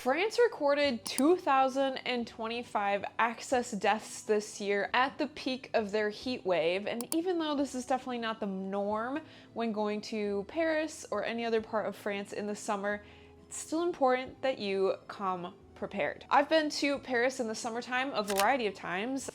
France recorded 2,025 excess deaths this year at the peak of their heat wave, and even though this is definitely not the norm when going to Paris or any other part of France in the summer, it's still important that you come prepared. I've been to Paris in the summertime a variety of times,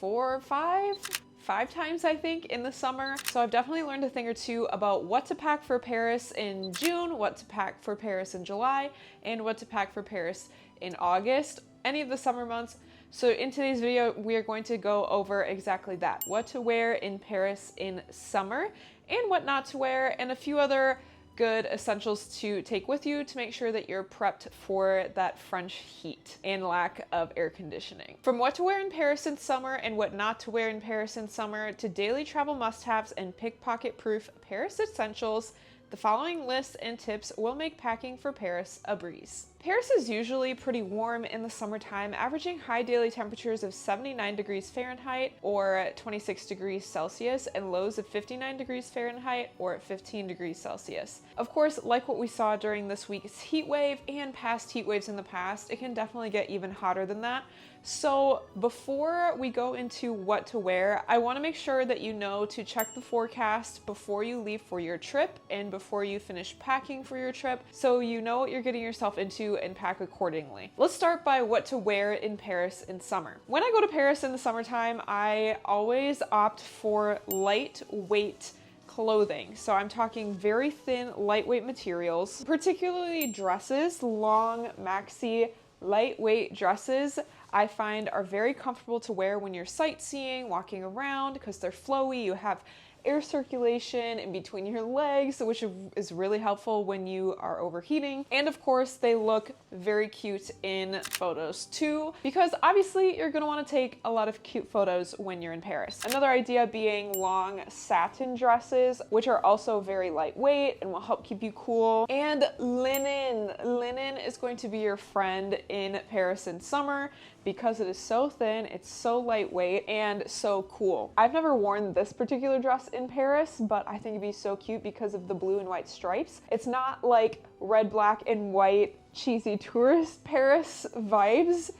five times I think in the summer. So I've definitely learned a thing or two about what to pack for Paris in June, what to pack for Paris in July, and what to pack for Paris in August, any of the summer months. So in today's video, we are going to go over exactly that, what to wear in Paris in summer and what not to wear, and a few other good essentials to take with you to make sure that you're prepped for that French heat and lack of air conditioning. From what to wear in Paris in summer and what not to wear in Paris in summer to daily travel must-haves and pickpocket-proof Paris essentials, the following lists and tips will make packing for Paris a breeze. Paris is usually pretty warm in the summertime, averaging high daily temperatures of 79 degrees Fahrenheit or 26 degrees Celsius and lows of 59 degrees Fahrenheit or 15 degrees Celsius. Of course, like what we saw during this week's heat wave and past heat waves in the past, it can definitely get even hotter than that. So before we go into what to wear, I want to make sure that you know to check the forecast before you leave for your trip and before you finish packing for your trip, so you know what you're getting yourself into and pack accordingly. Let's start by what to wear in Paris in summer. When I go to Paris in the summertime, I always opt for lightweight clothing. So I'm talking very thin, lightweight materials, particularly dresses, long, maxi, lightweight dresses I find are very comfortable to wear when you're sightseeing, walking around, because they're flowy. You have air circulation in between your legs, which is really helpful when you are overheating. And of course, they look very cute in photos too, because obviously you're gonna wanna take a lot of cute photos when you're in Paris. Another idea being long satin dresses, which are also very lightweight and will help keep you cool. And linen. Linen is going to be your friend in Paris in summer because it is so thin, it's so lightweight, and so cool. I've never worn this particular dress in Paris, but I think it'd be so cute because of the blue and white stripes. It's not like red, black, and white cheesy tourist Paris vibes,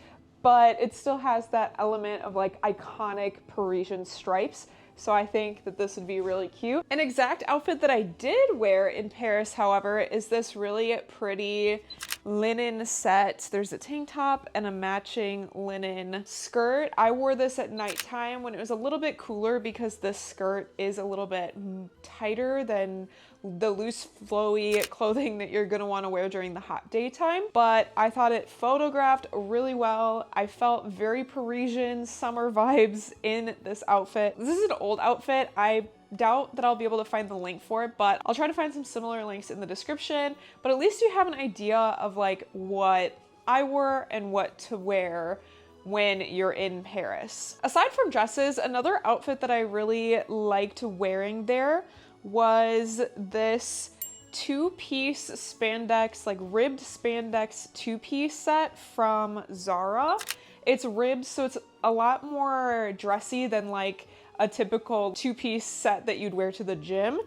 but it still has that element of like iconic Parisian stripes. So I think that this would be really cute. An exact outfit that I did wear in Paris, however, is this really pretty linen set. There's a tank top and a matching linen skirt. I wore this at nighttime when it was a little bit cooler because this skirt is a little bit tighter than the loose flowy clothing that you're gonna wanna wear during the hot daytime. But I thought it photographed really well. I felt very Parisian summer vibes in this outfit. This is an old outfit. I doubt that I'll be able to find the link for it, but I'll try to find some similar links in the description. But at least you have an idea of like what I wore and what to wear when you're in Paris. Aside from dresses, another outfit that I really liked wearing there was this two-piece spandex, like ribbed spandex two-piece set from Zara. It's ribbed, so it's a lot more dressy than like a typical two-piece set that you'd wear to the gym.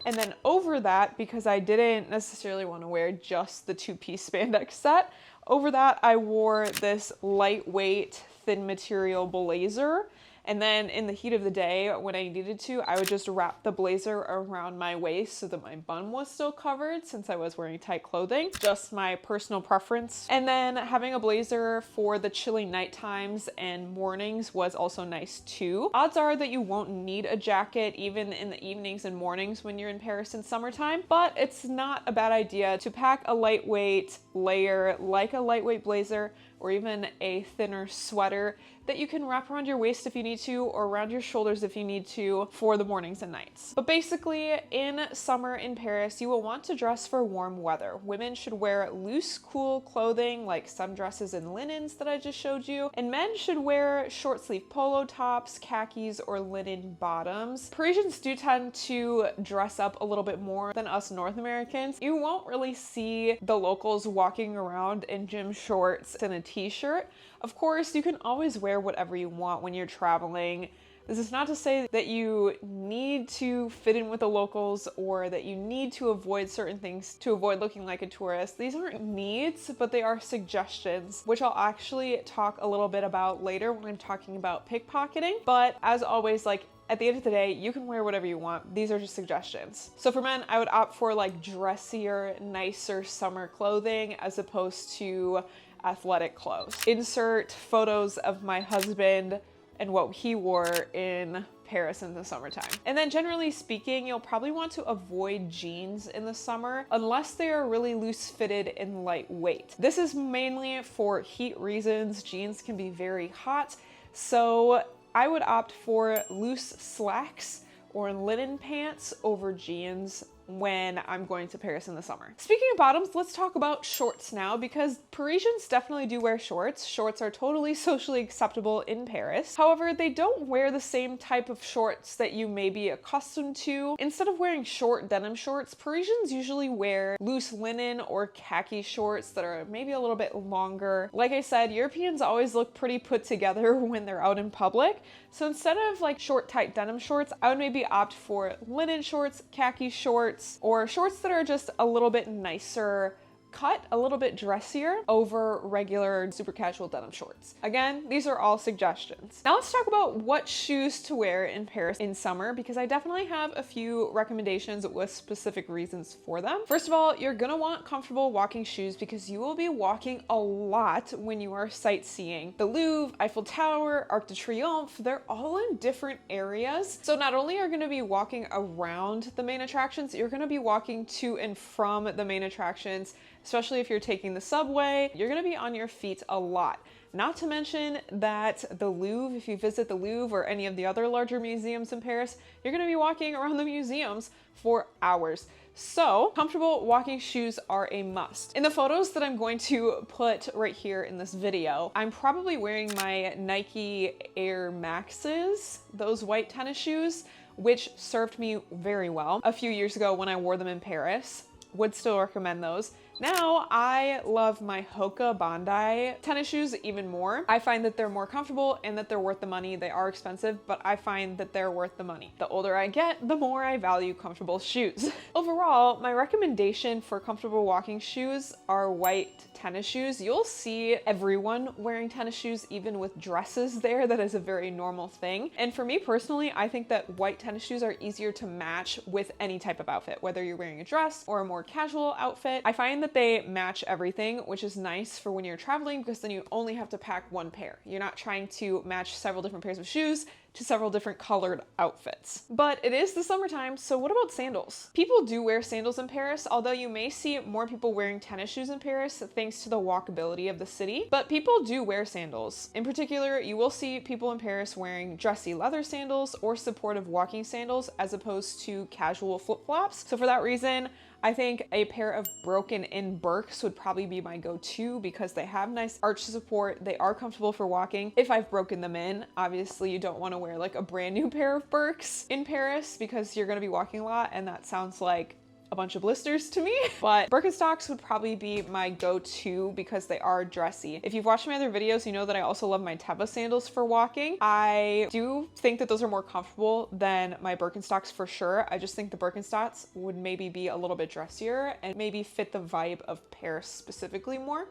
And then over that, because I didn't necessarily want to wear just the two-piece spandex set, over that I wore this lightweight thin material blazer. And then in the heat of the day, when I needed to, I would just wrap the blazer around my waist so that my bum was still covered since I was wearing tight clothing. Just my personal preference. And then having a blazer for the chilly night times and mornings was also nice too. Odds are that you won't need a jacket even in the evenings and mornings when you're in Paris in summertime, but it's not a bad idea to pack a lightweight layer like a lightweight blazer or even a thinner sweater that you can wrap around your waist if you need to, or around your shoulders if you need to, for the mornings and nights. But basically, in summer in Paris, you will want to dress for warm weather. Women should wear loose, cool clothing like some dresses and linens that I just showed you, and men should wear short sleeve polo tops, khakis, or linen bottoms. Parisians do tend to dress up a little bit more than us North Americans. You won't really see the locals walking around in gym shorts and a t-shirt. Of course, you can always wear whatever you want when you're traveling This is not to say that you need to fit in with the locals or that you need to avoid certain things to avoid looking like a tourist. These aren't needs, but they are suggestions, which I'll actually talk a little bit about later when I'm talking about pickpocketing. But as always, like, at the end of the day, you can wear whatever you want. These are just suggestions. So for men, I would opt for like dressier, nicer summer clothing as opposed to athletic clothes. Insert photos of my husband and what he wore in Paris in the summertime. And then generally speaking, you'll probably want to avoid jeans in the summer unless they are really loose fitted and lightweight. This is mainly for heat reasons. Jeans can be very hot, so I would opt for loose slacks or linen pants over jeans when I'm going to Paris in the summer. Speaking of bottoms, let's talk about shorts now, because Parisians definitely do wear shorts. Shorts are totally socially acceptable in Paris. However, they don't wear the same type of shorts that you may be accustomed to. Instead of wearing short denim shorts, Parisians usually wear loose linen or khaki shorts that are maybe a little bit longer. Like I said, Europeans always look pretty put together when they're out in public. So instead of like short tight denim shorts, I would maybe opt for linen shorts, khaki shorts, or shorts that are just a little bit nicer cut, a little bit dressier over regular super casual denim shorts. Again, these are all suggestions. Now let's talk about what shoes to wear in Paris in summer, because I definitely have a few recommendations with specific reasons for them. First of all, you're gonna want comfortable walking shoes because you will be walking a lot when you are sightseeing. The Louvre, Eiffel Tower, Arc de Triomphe, they're all in different areas. So not only are you gonna be walking around the main attractions, you're gonna be walking to and from the main attractions. Especially if you're taking the subway, you're gonna be on your feet a lot. Not to mention that the Louvre, if you visit the Louvre or any of the other larger museums in Paris, you're gonna be walking around the museums for hours. So comfortable walking shoes are a must. In the photos that I'm going to put right here in this video, I'm probably wearing my Nike Air Maxes, those white tennis shoes, which served me very well a few years ago when I wore them in Paris. Would still recommend those. Now I love my Hoka Bondi tennis shoes even more. I find that they're more comfortable and that they're worth the money. They are expensive, but I find that they're worth the money. The older I get, the more I value comfortable shoes. Overall, my recommendation for comfortable walking shoes are white tennis shoes. You'll see everyone wearing tennis shoes, even with dresses there. That is a very normal thing. And for me personally, I think that white tennis shoes are easier to match with any type of outfit, whether you're wearing a dress or a more casual outfit. I find that they match everything, which is nice for when you're traveling, because then you only have to pack one pair. You're not trying to match several different pairs of shoes to several different colored outfits. But it is the summertime, so what about sandals? People do wear sandals in Paris, although you may see more people wearing tennis shoes in Paris thanks to the walkability of the city, but people do wear sandals. In particular, you will see people in Paris wearing dressy leather sandals or supportive walking sandals as opposed to casual flip-flops. So for that reason, I think a pair of broken-in Birks would probably be my go-to because they have nice arch support. They are comfortable for walking. If I've broken them in, obviously you don't want to wear like a brand new pair of Birks in Paris because you're going to be walking a lot, and that sounds like a bunch of blisters to me. But Birkenstocks would probably be my go-to because they are dressy. If you've watched my other videos, you know that I also love my Teva sandals for walking. I do think that those are more comfortable than my Birkenstocks for sure. I just think the Birkenstocks would maybe be a little bit dressier and maybe fit the vibe of Paris specifically more.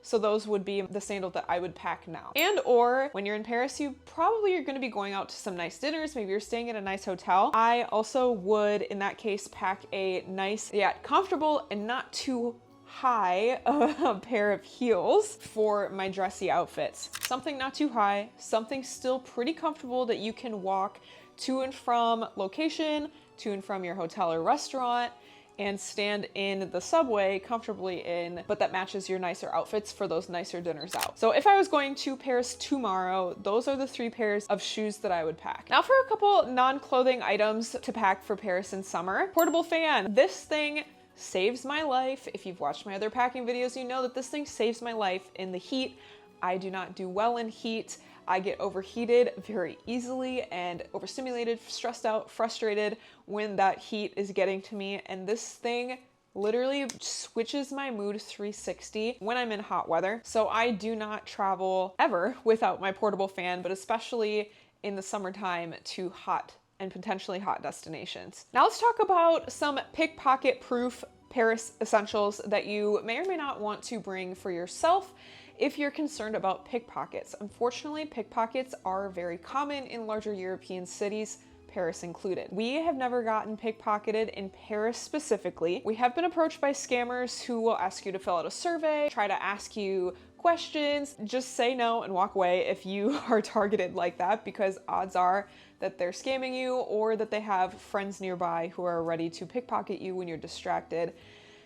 So those would be the sandal that I would pack now. And or when you're in Paris, you probably are going to be going out to some nice dinners. Maybe you're staying at a nice hotel. I also would, in that case, pack a nice yet comfortable and not too high a pair of heels for my dressy outfits. Something not too high, something still pretty comfortable that you can walk to and from location, to and from your hotel or restaurant, and stand in the subway comfortably in, but that matches your nicer outfits for those nicer dinners out. So if I was going to Paris tomorrow, those are the 3 pairs of shoes that I would pack. Now for a couple non-clothing items to pack for Paris in summer. Portable fan. This thing saves my life. If you've watched my other packing videos, you know that this thing saves my life in the heat. I do not do well in heat. I get overheated very easily and overstimulated, stressed out, frustrated when that heat is getting to me. And this thing literally switches my mood 360 when I'm in hot weather. So I do not travel ever without my portable fan, but especially in the summertime to hot and potentially hot destinations. Now let's talk about some pickpocket proof Paris essentials that you may or may not want to bring for yourself if you're concerned about pickpockets. Unfortunately, pickpockets are very common in larger European cities, Paris included. We have never gotten pickpocketed in Paris specifically. We have been approached by scammers who will ask you to fill out a survey, try to ask you questions. Just say no and walk away if you are targeted like that, because odds are that they're scamming you or that they have friends nearby who are ready to pickpocket you when you're distracted.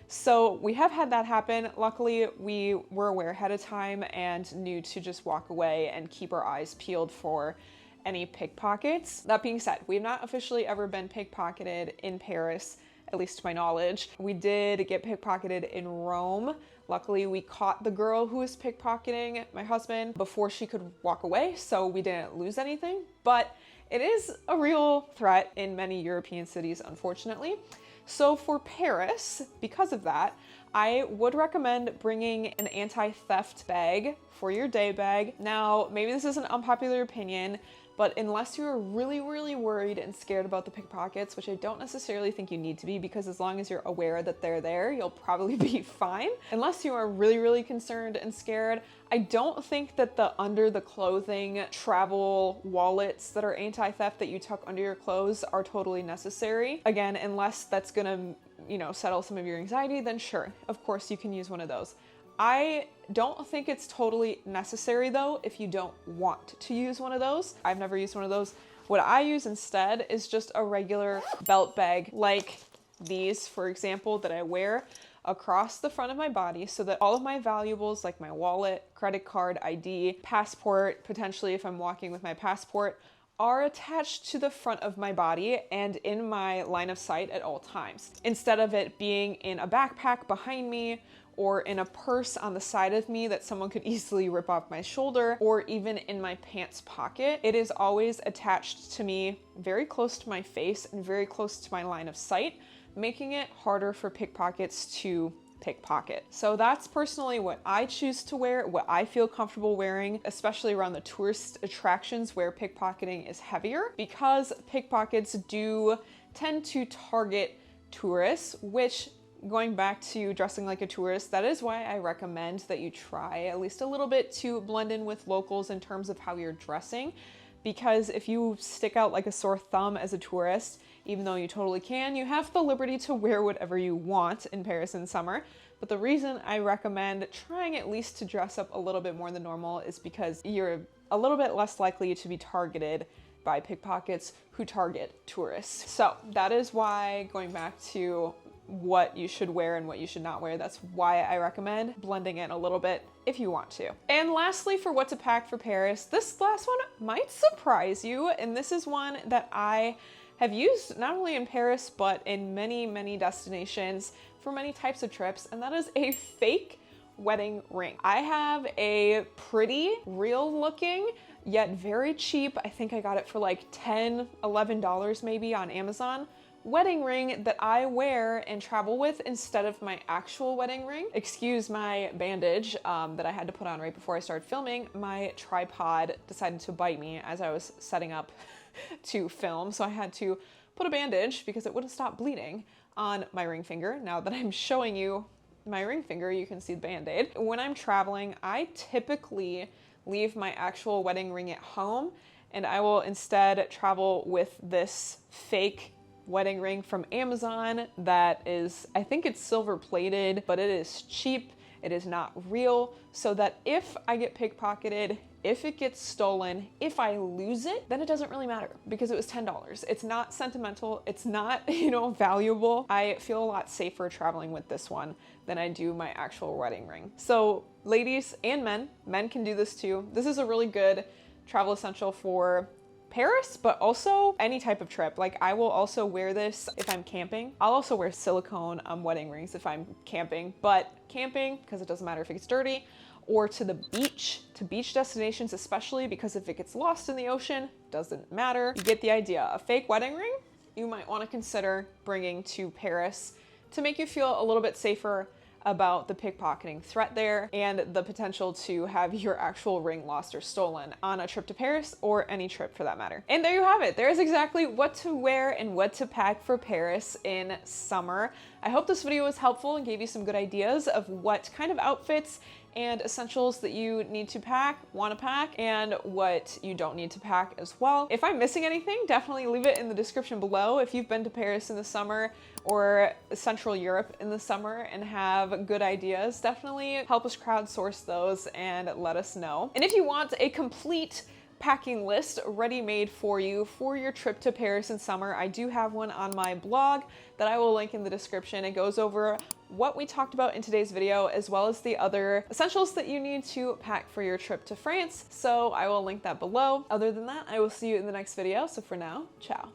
So we have had that happen. Luckily, we were aware ahead of time and knew to just walk away and keep our eyes peeled for any pickpockets. That being said, we have not officially ever been pickpocketed in Paris, at least to my knowledge. We did get pickpocketed in Rome. Luckily, we caught the girl who was pickpocketing my husband before she could walk away, so we didn't lose anything. But it is a real threat in many European cities, unfortunately. So for Paris, because of that, I would recommend bringing an anti-theft bag for your day bag. Now, maybe this is an unpopular opinion, but unless you're really, really worried and scared about the pickpockets, which I don't necessarily think you need to be, because as long as you're aware that they're there, you'll probably be fine. Unless you are really, really concerned and scared, I don't think that the under the clothing travel wallets that are anti-theft that you tuck under your clothes are totally necessary. Again, unless that's gonna, settle some of your anxiety, then sure, of course you can use one of those. I don't think it's totally necessary though if you don't want to use one of those. I've never used one of those. What I use instead is just a regular belt bag like these, for example, that I wear across the front of my body so that all of my valuables like my wallet, credit card, ID, passport, potentially if I'm walking with my passport, are attached to the front of my body and in my line of sight at all times. Instead of it being in a backpack behind me or in a purse on the side of me that someone could easily rip off my shoulder, or even in my pants pocket, it is always attached to me very close to my face and very close to my line of sight, making it harder for pickpockets to pickpocket. So that's personally what I choose to wear, what I feel comfortable wearing, especially around the tourist attractions where pickpocketing is heavier, because pickpockets do tend to target tourists, which, going back to dressing like a tourist, that is why I recommend that you try at least a little bit to blend in with locals in terms of how you're dressing. Because if you stick out like a sore thumb as a tourist, even though you totally can, you have the liberty to wear whatever you want in Paris in summer. But the reason I recommend trying at least to dress up a little bit more than normal is because you're a little bit less likely to be targeted by pickpockets who target tourists. So that is why, going back to what you should wear and what you should not wear, that's why I recommend blending in a little bit if you want to. And lastly, for what to pack for Paris, this last one might surprise you, and this is one that I have used not only in Paris, but in many, many destinations for many types of trips, and that is a fake wedding ring. I have a pretty real looking, yet very cheap, I think I got it for like $10, $11 maybe on Amazon, wedding ring that I wear and travel with instead of my actual wedding ring. Excuse my bandage that I had to put on right before I started filming. My tripod decided to bite me as I was setting up to film, so I had to put a bandage because it wouldn't stop bleeding on my ring finger. Now that I'm showing you my ring finger, you can see the band-aid. When I'm traveling, I typically leave my actual wedding ring at home, and I will instead travel with this fake wedding ring from Amazon that is, I think it's silver plated, but it is cheap, it is not real, so that if I get pickpocketed, if it gets stolen, if I lose it, then it doesn't really matter because it was $10. It's not sentimental, it's not, valuable. I feel a lot safer traveling with this one than I do my actual wedding ring. So ladies and men can do this too. This is a really good travel essential for Paris, but also any type of trip. Like, I will also wear this if I'm camping. I'll also wear silicone wedding rings if I'm camping, but camping, because it doesn't matter if it gets dirty, or to the beach, to beach destinations especially, because if it gets lost in the ocean, doesn't matter. You get the idea. A fake wedding ring, you might want to consider bringing to Paris to make you feel a little bit safer about the pickpocketing threat there and the potential to have your actual ring lost or stolen on a trip to Paris or any trip for that matter. And there you have it. There's exactly what to wear and what to pack for Paris in summer. I hope this video was helpful and gave you some good ideas of what kind of outfits and essentials that you need to pack, want to pack, and what you don't need to pack as well. If I'm missing anything, definitely leave it in the description below. If you've been to Paris in the summer or Central Europe in the summer and have good ideas, definitely help us crowdsource those and let us know. And if you want a complete packing list ready-made for you for your trip to Paris in summer, I do have one on my blog that I will link in the description. It goes over what we talked about in today's video, as well as the other essentials that you need to pack for your trip to France. So I will link that below. Other than that, I will see you in the next video. So for now, ciao.